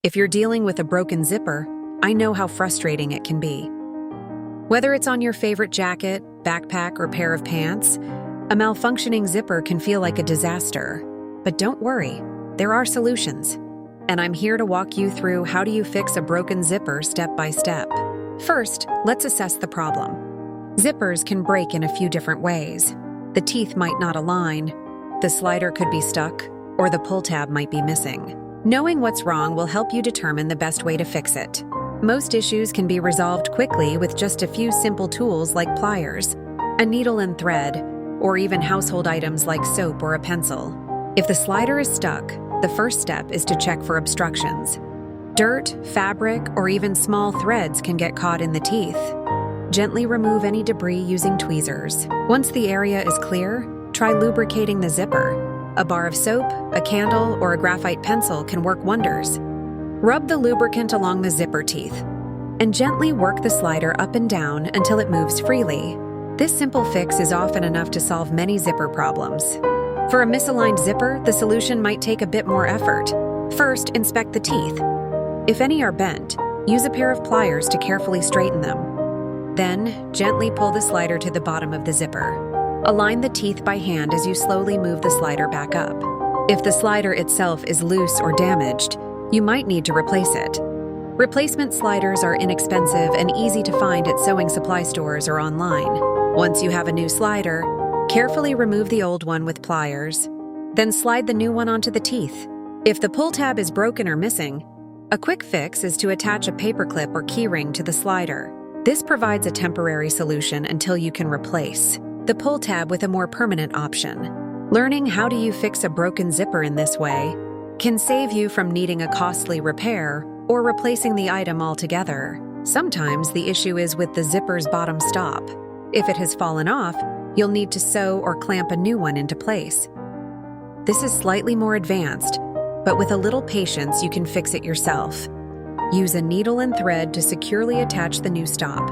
If you're dealing with a broken zipper, I know how frustrating it can be. Whether it's on your favorite jacket, backpack, or pair of pants, a malfunctioning zipper can feel like a disaster. But don't worry, there are solutions. And I'm here to walk you through how do you fix a broken zipper step by step. First, let's assess the problem. Zippers can break in a few different ways. The teeth might not align, the slider could be stuck, or the pull tab might be missing. Knowing what's wrong will help you determine the best way to fix it. Most issues can be resolved quickly with just a few simple tools like pliers, a needle and thread, or even household items like soap or a pencil. If the slider is stuck, the first step is to check for obstructions. Dirt, fabric, or even small threads can get caught in the teeth. Gently remove any debris using tweezers. Once the area is clear, try lubricating the zipper. A bar of soap, a candle, or a graphite pencil can work wonders. Rub the lubricant along the zipper teeth and gently work the slider up and down until it moves freely. This simple fix is often enough to solve many zipper problems. For a misaligned zipper, the solution might take a bit more effort. First, inspect the teeth. If any are bent, use a pair of pliers to carefully straighten them. Then, gently pull the slider to the bottom of the zipper. Align the teeth by hand as you slowly move the slider back up. If the slider itself is loose or damaged, you might need to replace it. Replacement sliders are inexpensive and easy to find at sewing supply stores or online. Once you have a new slider, carefully remove the old one with pliers, then slide the new one onto the teeth. If the pull tab is broken or missing, a quick fix is to attach a paperclip or keyring to the slider. This provides a temporary solution until you can replace the pull tab with a more permanent option. Learning how do you fix a broken zipper in this way can save you from needing a costly repair or replacing the item altogether. Sometimes the issue is with the zipper's bottom stop. If it has fallen off, you'll need to sew or clamp a new one into place. This is slightly more advanced, but with a little patience you can fix it yourself. Use a needle and thread to securely attach the new stop,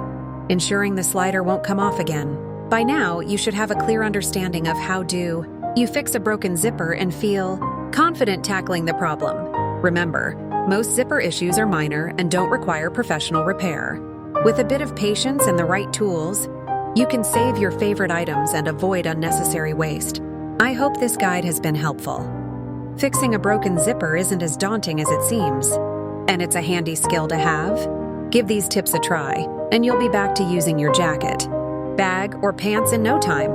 ensuring the slider won't come off again. By now, you should have a clear understanding of how do you fix a broken zipper and feel confident tackling the problem. Remember, most zipper issues are minor and don't require professional repair. With a bit of patience and the right tools, you can save your favorite items and avoid unnecessary waste. I hope this guide has been helpful. Fixing a broken zipper isn't as daunting as it seems, and it's a handy skill to have. Give these tips a try, and you'll be back to using your jacket, bag, or pants in no time.